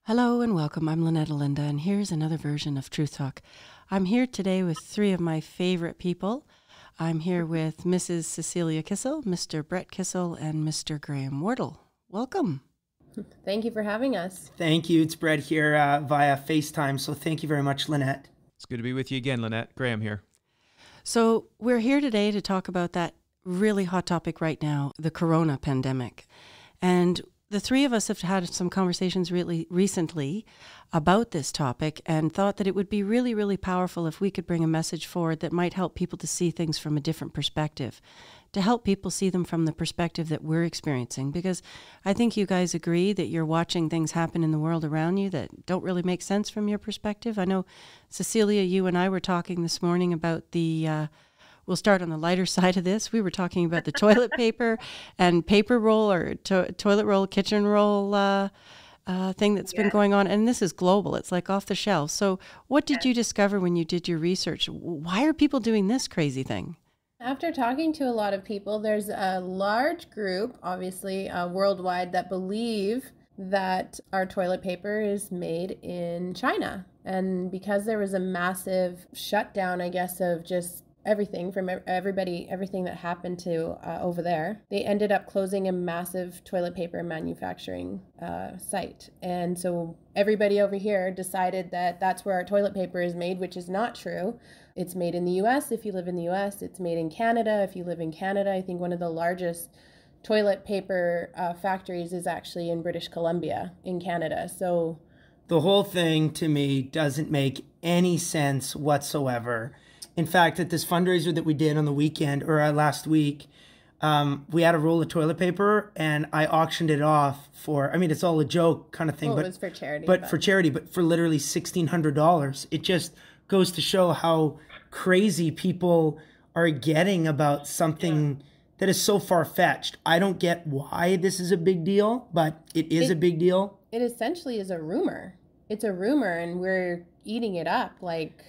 Hello and welcome. I'm Lynette Elinda, and here's another version of Truth Talk. I'm here today with three of my favorite people. I'm here with Mrs. Cecilia Kissel, Mr. Brett Kissel, and Mr. Graham Wardle. Welcome. Thank you for having us. Thank you. It's Brett here via FaceTime, so thank you very much, Lynette. It's good to be with you again, Lynette. Graham here. So we're here today to talk about that really hot topic right now, the corona pandemic. And the three of us have had some conversations really recently about this topic and thought that it would be really, really powerful if we could bring a message forward that might help people to see things from a different perspective, to help people see them from the perspective that we're experiencing. Because I think you guys agree that you're watching things happen in the world around you that don't really make sense from your perspective. I know, Cecilia, you and I were talking this morning about we'll start on the lighter side of this. We were talking about the toilet paper and paper roll or toilet roll, kitchen roll thing that's been going on. And this is global. It's like off the shelf. So what did you discover when you did your research? Why are people doing this crazy thing? After talking to a lot of people, there's a large group, obviously worldwide, that believe that our toilet paper is made in China. And because there was a massive shutdown, I guess, of just everything from everything that happened to over there, they ended up closing a massive toilet paper manufacturing site. And so everybody over here decided that that's where our toilet paper is made, which is not true. It's made in the US if you live in the US. It's made in Canada if you live in Canada. I think one of the largest toilet paper factories is actually in British Columbia in Canada. So the whole thing to me doesn't make any sense whatsoever. In fact, at this fundraiser that we did on the weekend or last week, we had a roll of toilet paper and I auctioned it off for, I mean, it's all a joke kind of thing. Well, but it was for charity. But for literally $1,600. It just goes to show how crazy people are getting about something that is so far-fetched. I don't get why this is a big deal, but it is a big deal. It essentially is a rumor. It's a rumor and we're eating it up like...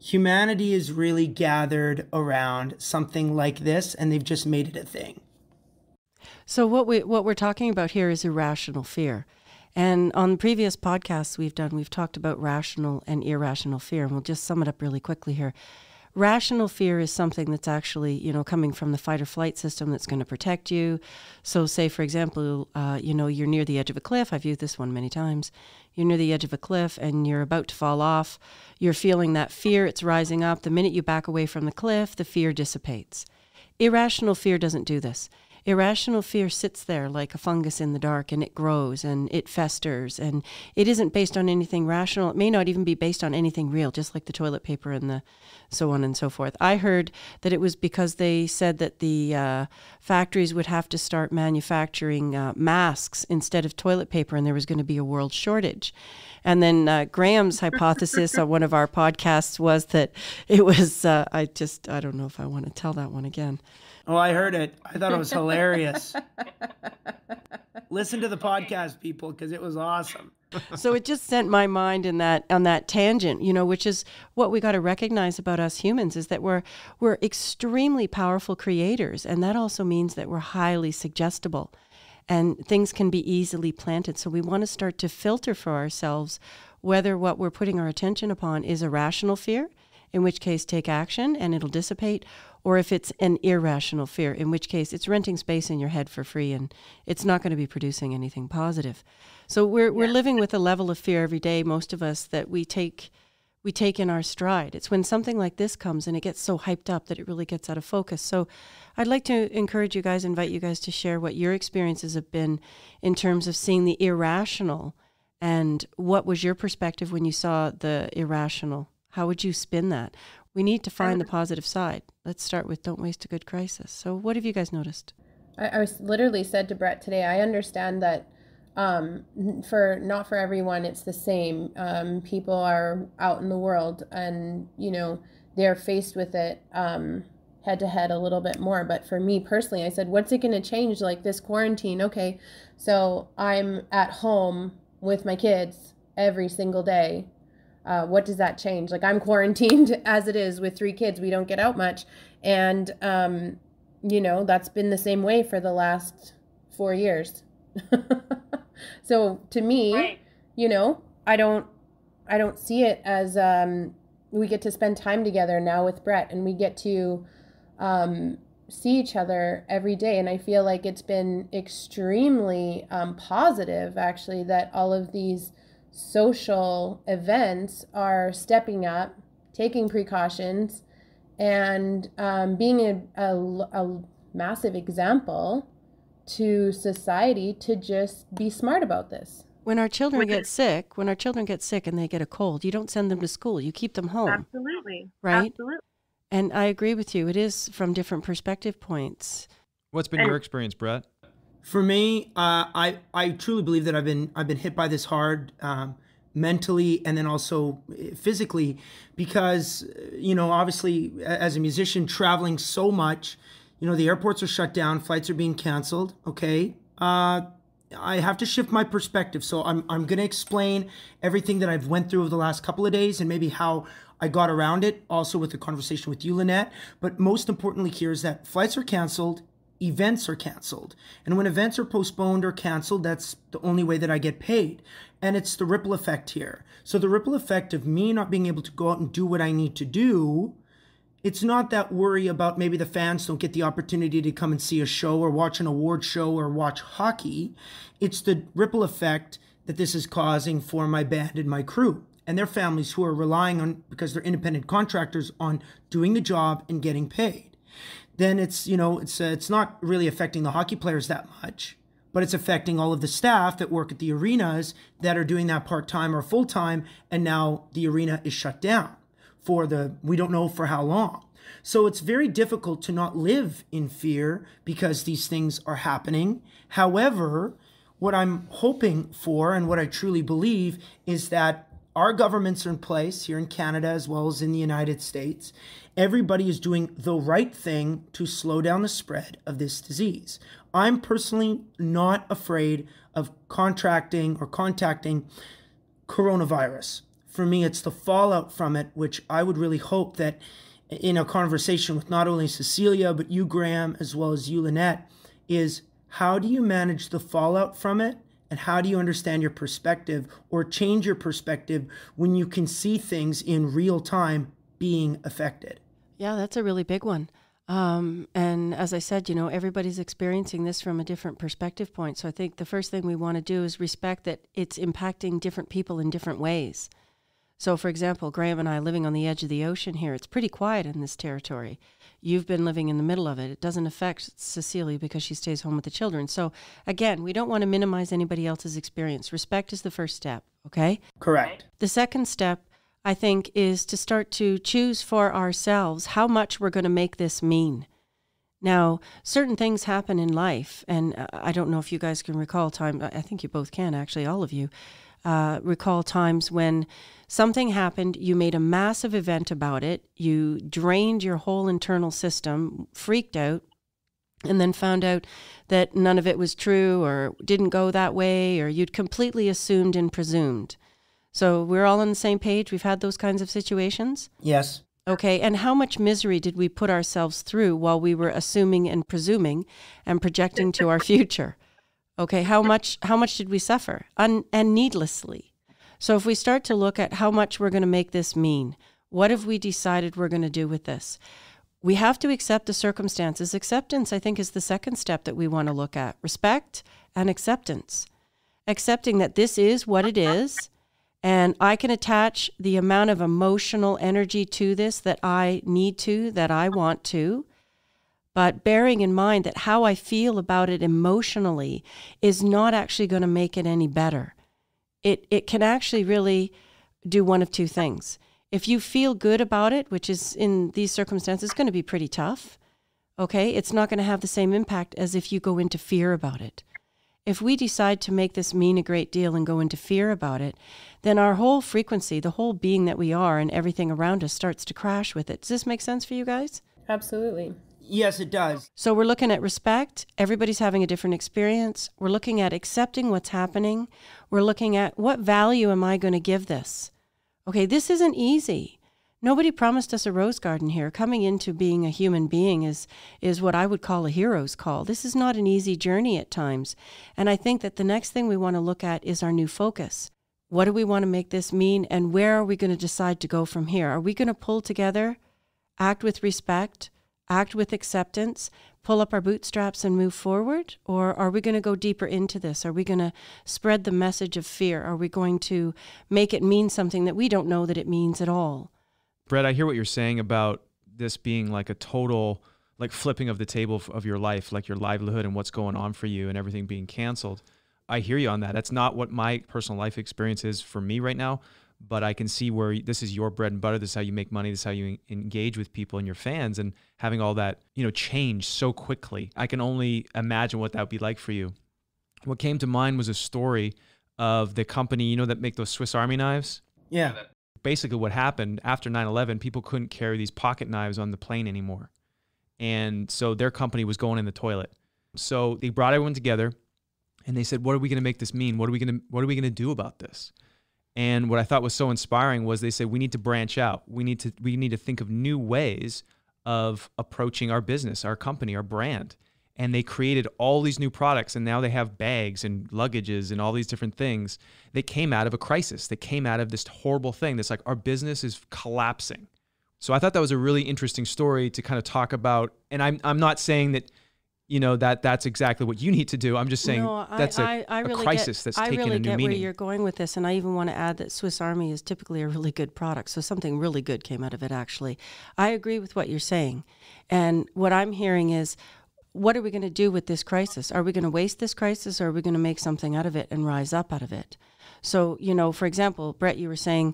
Humanity is really gathered around something like this, and they've just made it a thing. So what we're talking about here is irrational fear. And on previous podcasts we've talked about rational and irrational fear, and we'll just sum it up really quickly here. Rational fear is something that's actually, coming from the fight or flight system that's going to protect you. So say, for example, you're near the edge of a cliff. I've used this one many times. You're near the edge of a cliff and you're about to fall off. You're feeling that fear. It's rising up. The minute you back away from the cliff, the fear dissipates. Irrational fear doesn't do this. Irrational fear sits there like a fungus in the dark, and it grows and it festers, and it isn't based on anything rational. It may not even be based on anything real, just like the toilet paper and the so on and so forth. I heard that it was because they said that the factories would have to start manufacturing masks instead of toilet paper, and there was going to be a world shortage. And then Graham's hypothesis on one of our podcasts was that it was, I don't know if I want to tell that one again. Oh, I heard it. I thought it was hilarious. Listen to the podcast, people, because it was awesome. So it just sent my mind on that tangent, which is what we got to recognize about us humans is that we're extremely powerful creators. And that also means that we're highly suggestible and things can be easily planted. So we want to start to filter for ourselves whether what we're putting our attention upon is a rational fear, in which case take action and it'll dissipate, or if it's an irrational fear, in which case it's renting space in your head for free and it's not going to be producing anything positive. So we're living with a level of fear every day, most of us, that we take in our stride. It's when something like this comes and it gets so hyped up that it really gets out of focus. So I'd like to invite you guys to share what your experiences have been in terms of seeing the irrational, and what was your perspective when you saw the irrational? How would you spin that? We need to find the positive side. Let's start with don't waste a good crisis. So what have you guys noticed? I was literally said to Brett today, I understand that not for everyone it's the same. People are out in the world and, they're faced with it head to head a little bit more. But for me personally, I said, what's it going to change, like this quarantine? Okay, so I'm at home with my kids every single day. What does that change? Like, I'm quarantined as it is with 3 kids. We don't get out much. And, that's been the same way for the last 4 years. So to me, I don't see it as we get to spend time together now with Brett, and we get to see each other every day. And I feel like it's been extremely positive, actually, that all of these social events are stepping up, taking precautions, and being a massive example to society to just be smart about this. When our children get sick and they get a cold, you don't send them to school. You keep them home. Absolutely. Right? Absolutely. And I agree with you. It is from different perspective points. What's been your experience, Brett? For me, I truly believe that I've been hit by this hard mentally and then also physically because, obviously as a musician traveling so much, the airports are shut down, flights are being canceled. Okay. I have to shift my perspective. So I'm going to explain everything that I've went through over the last couple of days and maybe how I got around it, also with the conversation with you, Lynette. But most importantly here is that flights are canceled, events are canceled. And when events are postponed or canceled, that's the only way that I get paid. And it's the ripple effect here. So the ripple effect of me not being able to go out and do what I need to do, it's not that worry about maybe the fans don't get the opportunity to come and see a show or watch an award show or watch hockey. It's the ripple effect that this is causing for my band and my crew and their families who are relying on, because they're independent contractors, on doing the job and getting paid. Then it's not really affecting the hockey players that much, but it's affecting all of the staff that work at the arenas that are doing that part-time or full-time, and now the arena is shut down we don't know for how long. So it's very difficult to not live in fear because these things are happening. However, what I'm hoping for and what I truly believe is that our governments are in place here in Canada as well as in the United States. Everybody is doing the right thing to slow down the spread of this disease. I'm personally not afraid of contacting coronavirus. For me, it's the fallout from it, which I would really hope that in a conversation with not only Cecilia, but you, Graham, as well as you, Lynette, is how do you manage the fallout from it? And how do you understand your perspective or change your perspective when you can see things in real time being affected? Yeah, that's a really big one. And as I said, everybody's experiencing this from a different perspective point. So I think the first thing we want to do is respect that it's impacting different people in different ways. So, for example, Graham and I living on the edge of the ocean here, it's pretty quiet in this territory. You've been living in the middle of it. It doesn't affect Cecilia because she stays home with the children. So, again, we don't want to minimize anybody else's experience. Respect is the first step, okay? Correct. The second step, I think, is to start to choose for ourselves how much we're going to make this mean. Now, certain things happen in life, and I don't know if you guys can recall time. I think you both can, actually, all of you. Recall times when something happened, you made a massive event about it, you drained your whole internal system, freaked out, and then found out that none of it was true or didn't go that way, or you'd completely assumed and presumed. So we're all on the same page? We've had those kinds of situations? Yes. Okay, and how much misery did we put ourselves through while we were assuming and presuming and projecting to our future? Okay, how much did we suffer? And needlessly. So if we start to look at how much we're going to make this mean, what have we decided we're going to do with this? We have to accept the circumstances. Acceptance, I think, is the second step that we want to look at. Respect and acceptance. Accepting that this is what it is, and I can attach the amount of emotional energy to this that I need to, that I want to. But bearing in mind that how I feel about it emotionally is not actually going to make it any better. It can actually really do one of two things. If you feel good about it, which is in these circumstances going to be pretty tough, okay, it's not going to have the same impact as if you go into fear about it. If we decide to make this mean a great deal and go into fear about it, then our whole frequency, the whole being that we are and everything around us starts to crash with it. Does this make sense for you guys? Absolutely. Yes, it does. So we're looking at respect. Everybody's having a different experience. We're looking at accepting what's happening. We're looking at what value am I going to give this? Okay, this isn't easy. Nobody promised us a rose garden here. Coming into being a human being is what I would call a hero's call. This is not an easy journey at times. And I think that the next thing we want to look at is our new focus. What do we want to make this mean? And where are we going to decide to go from here? Are we going to pull together, act with respect, act with acceptance, pull up our bootstraps and move forward? Or are we going to go deeper into this? Are we going to spread the message of fear? Are we going to make it mean something that we don't know that it means at all? Brett, I hear what you're saying about this being like a total like flipping of the table of your life, like your livelihood and what's going on for you and everything being canceled. I hear you on that. That's not what my personal life experience is for me right now, but I can see where this is your bread and butter. This is how you make money. This is how you engage with people and your fans, and having all that, change so quickly. I can only imagine what that would be like for you. What came to mind was a story of the company, that make those Swiss Army knives. Yeah. Basically what happened after 9/11, people couldn't carry these pocket knives on the plane anymore. And so their company was going in the toilet. So they brought everyone together and they said, what are we going to make this mean? What are we going to do about this? And what I thought was so inspiring was they said, we need to branch out. We need to think of new ways of approaching our business, our company, our brand. And they created all these new products, and now they have bags and luggages and all these different things that came out of a crisis, that came out of this horrible thing that's like our business is collapsing. So I thought that was a really interesting story to kind of talk about. And I'm not saying that, that's exactly what you need to do. I'm just saying that's a crisis that's taken a new meaning. I really get where you're going with this. And I even want to add that Swiss Army is typically a really good product. So something really good came out of it, actually. I agree with what you're saying. And what I'm hearing is, what are we going to do with this crisis? Are we going to waste this crisis, or are we going to make something out of it and rise up out of it? So, for example, Brett, you were saying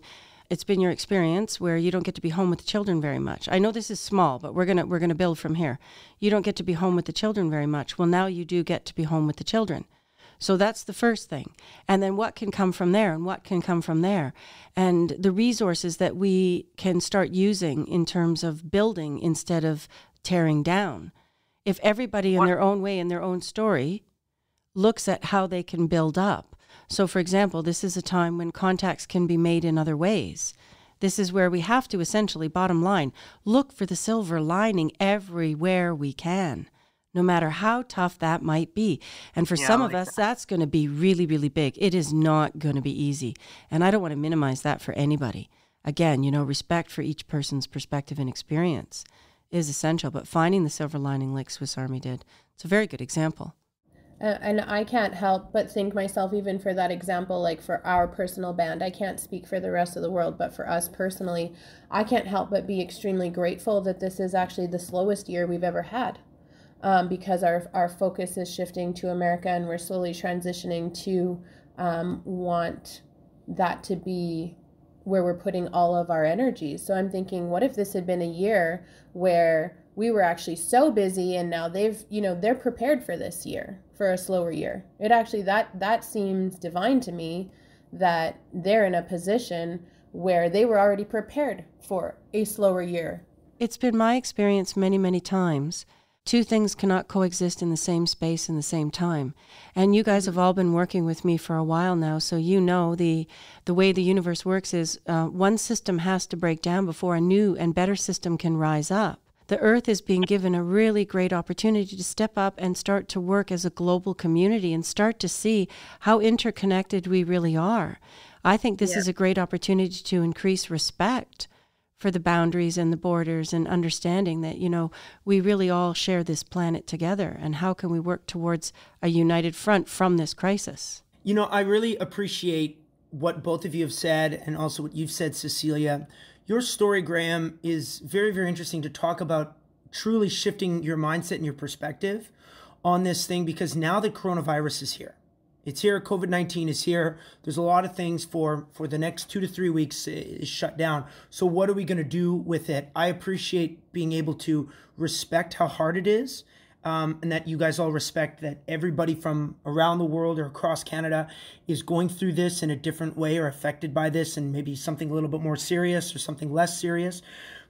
it's been your experience where you don't get to be home with the children very much. I know this is small, but we're gonna build from here. You don't get to be home with the children very much. Well, now you do get to be home with the children. So that's the first thing. And then what can come from there, and what can come from there? And the resources that we can start using in terms of building instead of tearing down. If everybody in their own way, in their own story, looks at how they can build up. So, for example, this is a time when contacts can be made in other ways. This is where we have to essentially, bottom line, look for the silver lining everywhere we can, no matter how tough that might be. And for some of us, that's going to be really, really big. It is not going to be easy. And I don't want to minimize that for anybody. Again, respect for each person's perspective and experience is essential, but finding the silver lining like Swiss Army did, it's a very good example. And I can't help but think myself, even for that example, like for our personal band, I can't speak for the rest of the world, but for us personally, I can't help but be extremely grateful that this is actually the slowest year we've ever had, because our focus is shifting to America, and we're slowly transitioning to want that to be where we're putting all of our energies. So I'm thinking, what if this had been a year where we were actually so busy, and now they're prepared for this year, for a slower year. It actually, that seems divine to me, that they're in a position where they were already prepared for a slower year. It's been my experience many, many times. Two things cannot coexist in the same space in the same time. And you guys have all been working with me for a while now, so the way the universe works is one system has to break down before a new and better system can rise up. The Earth is being given a really great opportunity to step up and start to work as a global community and start to see how interconnected we really are. I think this is a great opportunity to increase respect for the boundaries and the borders, and understanding that, we really all share this planet together, and how can we work towards a united front from this crisis? I really appreciate what both of you have said, and also what you've said, Cecilia. Your story, Graham, is very, very interesting to talk about, truly shifting your mindset and your perspective on this thing, because now the coronavirus is here. It's here. COVID-19 is here. There's a lot of things for the next 2 to 3 weeks is shut down. So what are we going to do with it? I appreciate being able to respect how hard it is, and that you guys all respect that everybody from around the world or across Canada is going through this in a different way, or affected by this, and maybe something a little bit more serious or something less serious.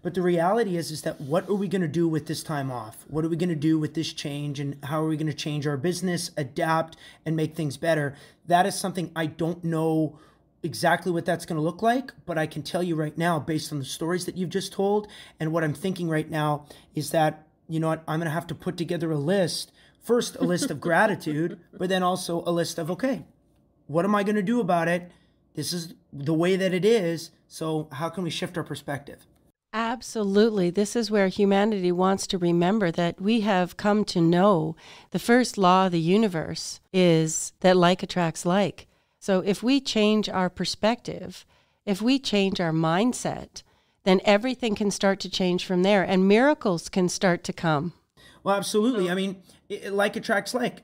But the reality is that what are we going to do with this time off? What are we going to do with this change, and how are we going to change our business, adapt, and make things better? That is something I don't know exactly what that's going to look like, but I can tell you right now, based on the stories that you've just told, and what I'm thinking right now is that, I'm going to have to put together a list. First, a list of gratitude, but then also a list of, okay, what am I going to do about it this is the way that it is. So how can we shift our perspective? Absolutely. This is where humanity wants to remember that we have come to know the first law of the universe is that like attracts like. So if we change our perspective, if we change our mindset, then everything can start to change from there and miracles can start to come. Well, absolutely. I mean, like attracts like.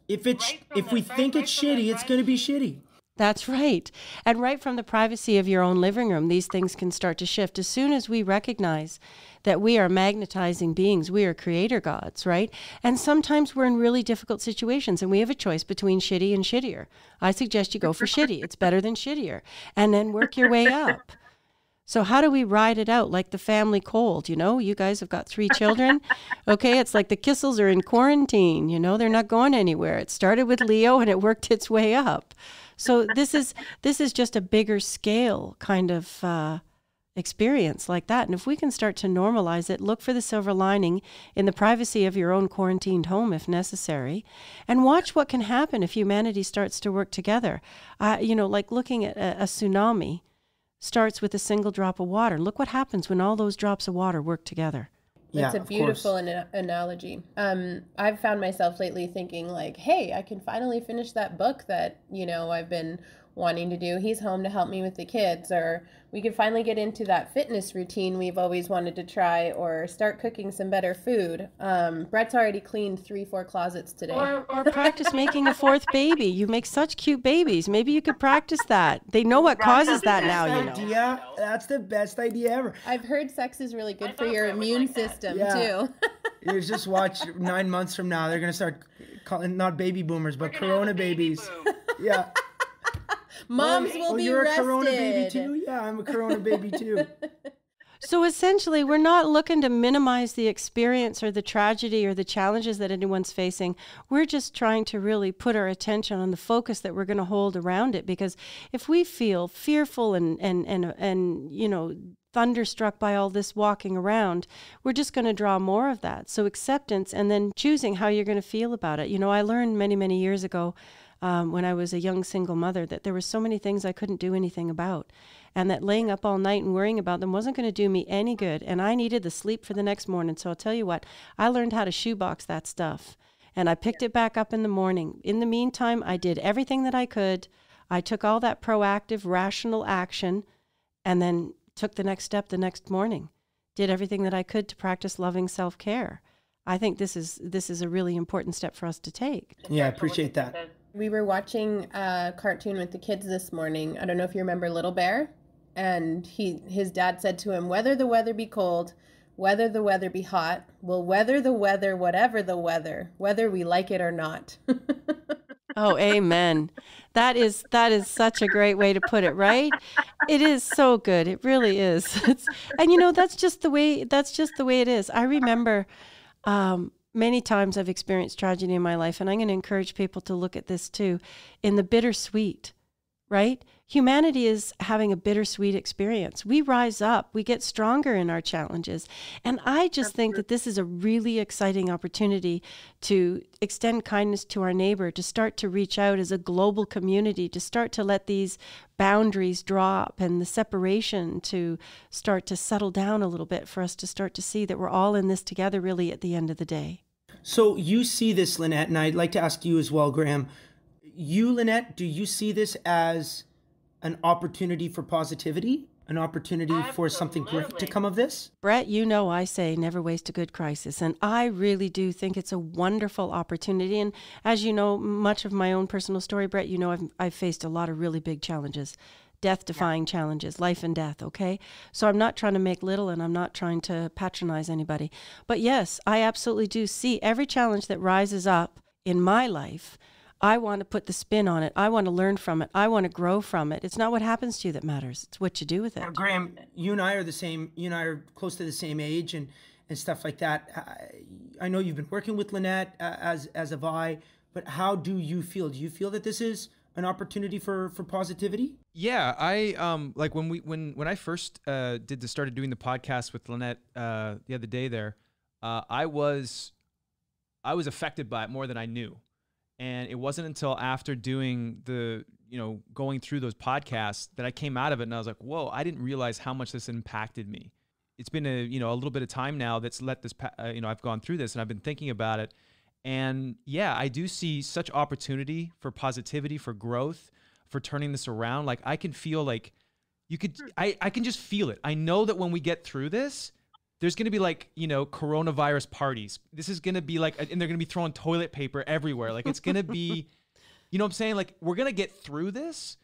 If we think it's shitty, it's going to be shitty. That's right. And right from the privacy of your own living room, these things can start to shift. As soon as we recognize that we are magnetizing beings, we are creator gods, right? And sometimes we're in really difficult situations and we have a choice between shitty and shittier. I suggest you go for shitty. It's better than shittier. And then work your way up. So how do we ride it out like the family cold? You know, you guys have got 3 children. Okay, it's like the Kissels are in quarantine. You know, they're not going anywhere. It started with Leo and it worked its way up. So this is just a bigger scale kind of experience like that. And if we can start to normalize it, look for the silver lining in the privacy of your own quarantined home if necessary, and watch what can happen if humanity starts to work together. You know, like looking at a tsunami starts with a single drop of water. Look what happens when all those drops of water work together. It's a beautiful analogy. I've found myself lately thinking like, hey, I can finally finish that book that, you know, I've been wanting to do. He's home to help me with the kids, or we can finally get into that fitness routine we've always wanted to try, or start cooking some better food. Brett's already cleaned 3-4 closets today. Or practice making a 4th baby. You make such cute babies. Maybe you could practice that. They know what causes that now, you know. That's the best idea ever. I've heard sex is really good for your immune system too. You just watch 9 months from now, they're going to start calling, not baby boomers, but corona babies. Yeah. Moms will be you're rested. A corona baby too? Yeah, I'm a corona baby too. So essentially, we're not looking to minimize the experience or the tragedy or the challenges that anyone's facing. We're just trying to really put our attention on the focus that we're going to hold around it. Because if we feel fearful and you know, thunderstruck by all this walking around, we're just going to draw more of that. So acceptance and then choosing how you're going to feel about it. You know, I learned many, many years ago when I was a young single mother that there were so many things I couldn't do anything about, and that laying up all night and worrying about them wasn't going to do me any good, and I needed the sleep for the next morning. So I'll tell you what, I learned how to shoebox that stuff, and I picked it back up in the morning. In the meantime, I did everything that I could. I took all that proactive, rational action, and then took the next step the next morning. Did everything that I could to practice loving self-care. I think this is a really important step for us to take. Yeah, I appreciate that. We were watching a cartoon with the kids this morning. I don't know if you remember Little Bear. And his dad said to him, whether the weather be cold, whether the weather be hot, we'll weather the weather, whatever the weather, whether we like it or not. Oh, amen. That is such a great way to put it, right? It is so good. It really is. And you know, that's just the way it is. I remember many times I've experienced tragedy in my life, and I'm going to encourage people to look at this too, in the bittersweet, right? Humanity is having a bittersweet experience. We rise up, we get stronger in our challenges. And I just think that this is a really exciting opportunity to extend kindness to our neighbor, to start to reach out as a global community, to start to let these boundaries drop and the separation to start to settle down a little bit, for us to start to see that we're all in this together really at the end of the day. So you see this, Lynette, and I'd like to ask you as well, Graham. You, Lynette, do you see this as an opportunity for positivity, an opportunity for something great to come of this? Brett, you know I say never waste a good crisis, and I really do think it's a wonderful opportunity. And as you know, much of my own personal story, Brett, you know I've faced a lot of really big challenges, death-defying challenges, life and death, okay? So I'm not trying to make little, and I'm not trying to patronize anybody. But yes, I absolutely do see every challenge that rises up in my life. I want to put the spin on it. I want to learn from it. I want to grow from it. It's not what happens to you that matters. It's what you do with it. Graham, you and I are the same. You and I are close to the same age and stuff like that. I know you've been working with Lynette, as have I, but how do you feel? Do you feel that this is an opportunity for positivity? Yeah, I like when I first started doing the podcast with Lynette the other day there, I was affected by it more than I knew. And it wasn't until after doing the going through those podcasts that I came out of it and I was like, whoa, I didn't realize how much this impacted me. It's been a little bit of time now that's let this, I've gone through this and I've been thinking about it. And yeah, I do see such opportunity for positivity, for growth, for turning this around. Like I can feel like I can just feel it. I know that when we get through this, there's going to be like, coronavirus parties. This is going to be like, and they're going to be throwing toilet paper everywhere. Like it's going to be, you know what I'm saying? Like we're going to get through this,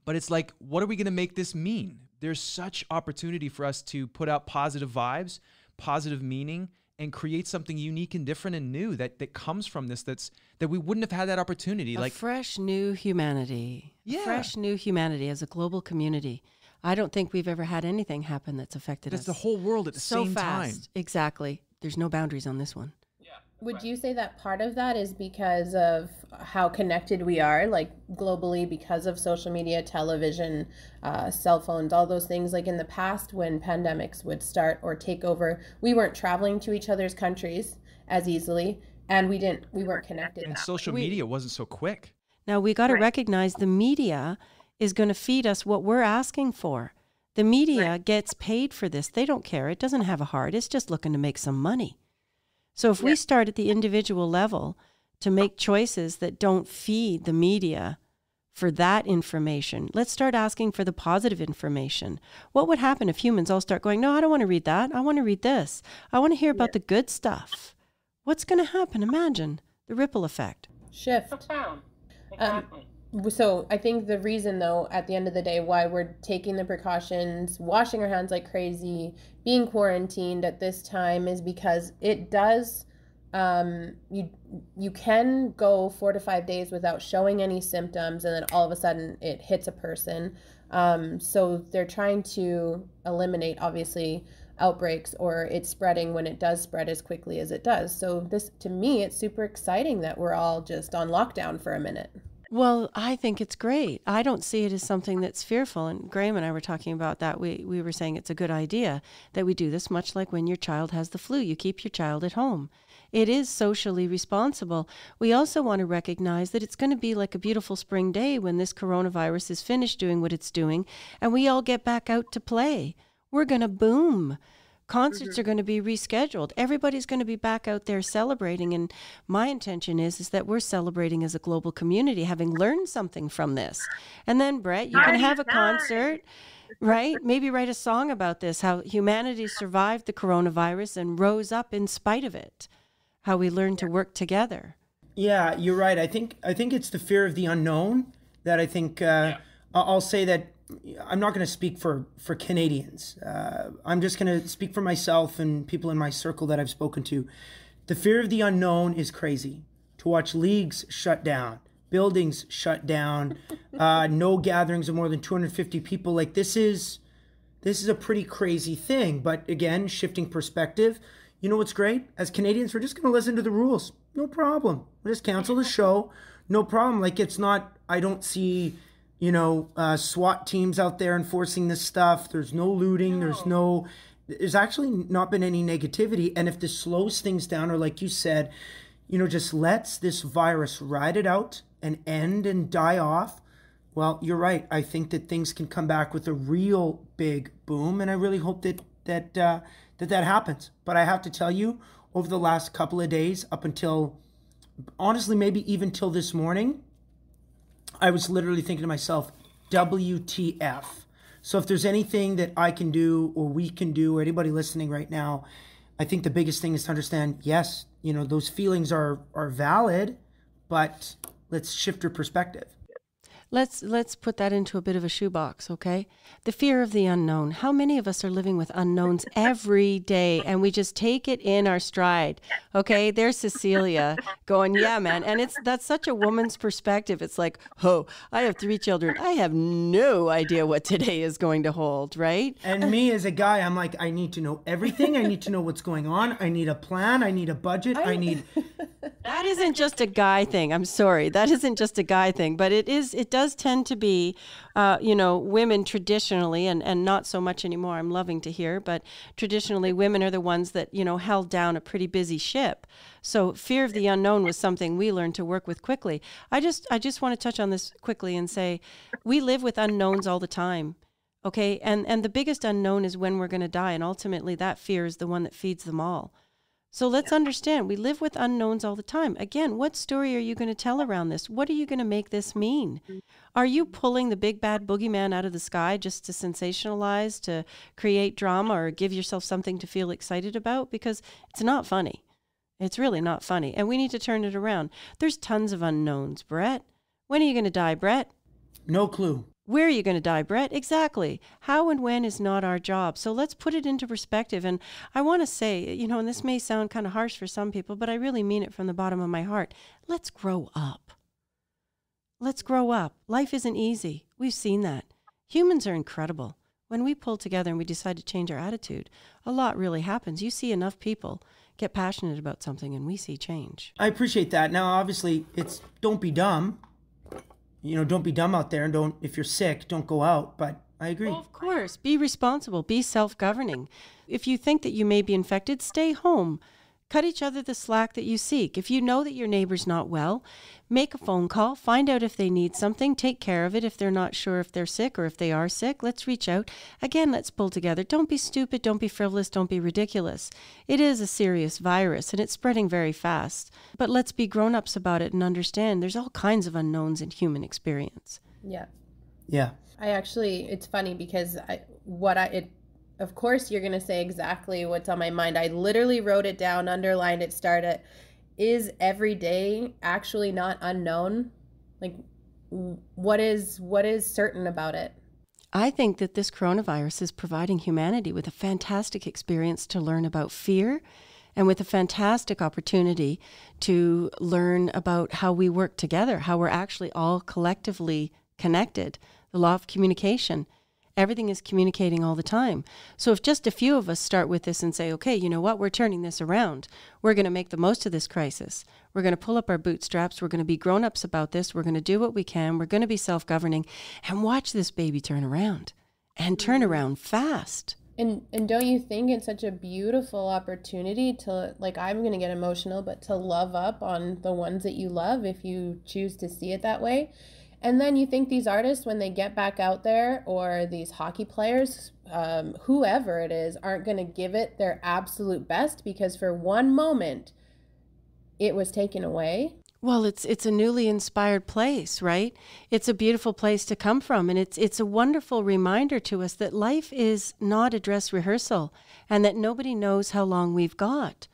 but it's like, what are we going to make this mean? There's such opportunity for us to put out positive vibes, positive meaning, and create something unique and different and new that comes from this. That we wouldn't have had that opportunity. Like fresh new humanity. Yeah. Fresh new humanity as a global community. I don't think we've ever had anything happen that's affected us. That's the whole world at the same time. Exactly. There's no boundaries on this one. Would you say that part of that is because of how connected we are, like globally, because of social media, television, cell phones, all those things? Like in the past, when pandemics would start or take over, we weren't traveling to each other's countries as easily, and we weren't connected. And social media wasn't so quick. Now we got to recognize the media is going to feed us what we're asking for. The media gets paid for this. They don't care. It doesn't have a heart. It's just looking to make some money. So if we start at the individual level to make choices that don't feed the media for that information, let's start asking for the positive information. What would happen if humans all start going, no, I don't want to read that. I want to read this. I want to hear about the good stuff. What's going to happen? Imagine the ripple effect. Shift. Exactly. So I think the reason, though, at the end of the day, why we're taking the precautions, washing our hands like crazy, being quarantined at this time is because it does, you can go 4 to 5 days without showing any symptoms, and then all of a sudden it hits a person. So they're trying to eliminate, obviously, outbreaks or it's spreading when it does spread as quickly as it does. So this, to me, it's super exciting that we're all just on lockdown for a minute. Well, I think it's great. I don't see it as something that's fearful. And Graham and I were talking about that. We were saying it's a good idea that we do this, much like when your child has the flu. You keep your child at home. It is socially responsible. We also want to recognize that it's going to be like a beautiful spring day when this coronavirus is finished doing what it's doing and we all get back out to play. We're going to boom. Concerts are going to be rescheduled. Everybody's going to be back out there celebrating. And my intention is that we're celebrating as a global community, having learned something from this. And then, Brett, you can have a concert, right? Maybe write a song about this, how humanity survived the coronavirus and rose up in spite of it, how we learned to work together. Yeah, you're right. I think it's the fear of the unknown that I think I'll say that I'm not going to speak for Canadians. I'm just going to speak for myself and people in my circle that I've spoken to. The fear of the unknown is crazy. To watch leagues shut down, buildings shut down, no gatherings of more than 250 people. Like this is a pretty crazy thing. But again, shifting perspective. You know what's great? As Canadians, we're just going to listen to the rules. No problem. We'll just cancel the show. No problem. Like it's not. I don't see. SWAT teams out there enforcing this stuff. There's no looting. There's actually not been any negativity. And if this slows things down, or like you said, just lets this virus ride it out and end and die off, well, you're right. I think that things can come back with a real big boom. And I really hope that happens. But I have to tell you, over the last couple of days, up until, honestly, maybe even till this morning, I was literally thinking to myself, WTF. So if there's anything that I can do or we can do, or anybody listening right now, I think the biggest thing is to understand, yes, those feelings are valid, but let's shift your perspective. Let's put that into a bit of a shoebox, okay? The fear of the unknown. How many of us are living with unknowns every day and we just take it in our stride? Okay, there's Cecilia going, yeah, man. And that's such a woman's perspective. It's like, oh, I have 3 children. I have no idea what today is going to hold, right? And me as a guy, I'm like, I need to know everything. I need to know what's going on. I need a plan. I need a budget. I need That isn't just a guy thing. I'm sorry. That isn't just a guy thing, but it does tend to be, women traditionally, and not so much anymore, I'm loving to hear, but traditionally women are the ones that, held down a pretty busy ship. So fear of the unknown was something we learned to work with quickly. I just want to touch on this quickly and say, we live with unknowns all the time. Okay. And the biggest unknown is when we're going to die. And ultimately that fear is the one that feeds them all. So let's understand, we live with unknowns all the time. Again, what story are you going to tell around this? What are you going to make this mean? Are you pulling the big bad boogeyman out of the sky just to sensationalize, to create drama, or give yourself something to feel excited about? Because it's not funny. It's really not funny. And we need to turn it around. There's tons of unknowns, Brett. When are you going to die, Brett? No clue. Where are you going to die, Brett? Exactly. How and when is not our job. So let's put it into perspective. And I want to say, and this may sound kind of harsh for some people, but I really mean it from the bottom of my heart. Let's grow up. Let's grow up. Life isn't easy. We've seen that. Humans are incredible. When we pull together and we decide to change our attitude, a lot really happens. You see enough people get passionate about something and we see change. I appreciate that. Now, obviously, don't be dumb. Don't be dumb out there, and if you're sick, don't go out. But I agree. Well, of course, be responsible, be self-governing. If you think that you may be infected, stay home. Cut each other the slack that you seek. If you know that your neighbor's not well, make a phone call, find out if they need something, take care of it. If they're not sure if they're sick or if they are sick, let's reach out. Again, let's pull together. Don't be stupid, don't be frivolous, don't be ridiculous. It is a serious virus and it's spreading very fast. But let's be grown-ups about it and understand there's all kinds of unknowns in human experience. Yeah. Yeah. It's funny because of course, you're going to say exactly what's on my mind. I literally wrote it down, underlined it, started. Is every day actually not unknown? Like, what is certain about it? I think that this coronavirus is providing humanity with a fantastic experience to learn about fear and with a fantastic opportunity to learn about how we work together, how we're actually all collectively connected, the law of communication. Everything is communicating all the time. So if just a few of us start with this and say, okay, you know what, we're turning this around. We're going to make the most of this crisis. We're going to pull up our bootstraps. We're going to be grown-ups about this. We're going to do what we can. We're going to be self-governing and watch this baby turn around and turn around fast. And don't you think it's such a beautiful opportunity to, I'm going to get emotional, but to love up on the ones that you love if you choose to see it that way? And then you think these artists, when they get back out there, or these hockey players, whoever it is, aren't going to give it their absolute best because for one moment it was taken away. Well, it's a newly inspired place, right? It's a beautiful place to come from. And it's a wonderful reminder to us that life is not a dress rehearsal and that nobody knows how long we've got.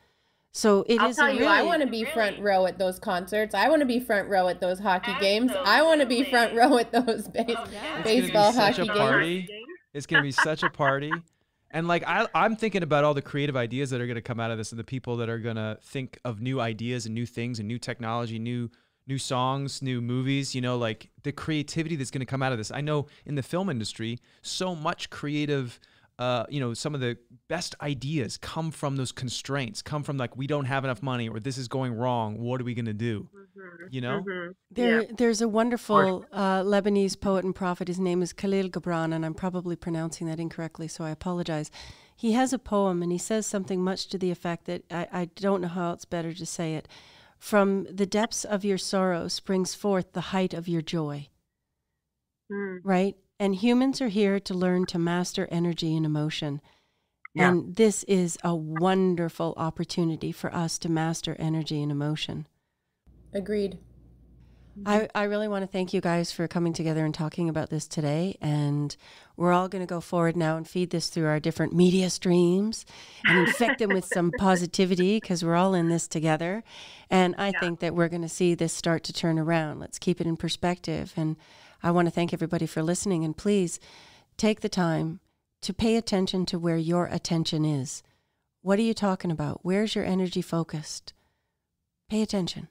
So I'll tell you, I want to be front row at those concerts. I want to be front row at those hockey games. I want to be front row at those baseball, hockey games. It's going to be such a party. And I'm thinking about all the creative ideas that are going to come out of this and the people that are going to think of new ideas and new things and new technology, new songs, new movies, the creativity that's going to come out of this. I know in the film industry, so much creative some of the best ideas come from those constraints, come from we don't have enough money or this is going wrong. What are we going to do? There's a wonderful Lebanese poet and prophet. His name is Khalil Gibran, and I'm probably pronouncing that incorrectly, so I apologize. He has a poem and he says something much to the effect that I don't know how else better to say it. From the depths of your sorrow springs forth the height of your joy. Right? And humans are here to learn to master energy and emotion. Yeah. And this is a wonderful opportunity for us to master energy and emotion. Agreed. I really want to thank you guys for coming together and talking about this today. And we're all going to go forward now and feed this through our different media streams and infect them with some positivity because we're all in this together. And I think that we're going to see this start to turn around. Let's keep it in perspective. And I want to thank everybody for listening. And please take the time to pay attention to where your attention is. What are you talking about? Where's your energy focused? Pay attention.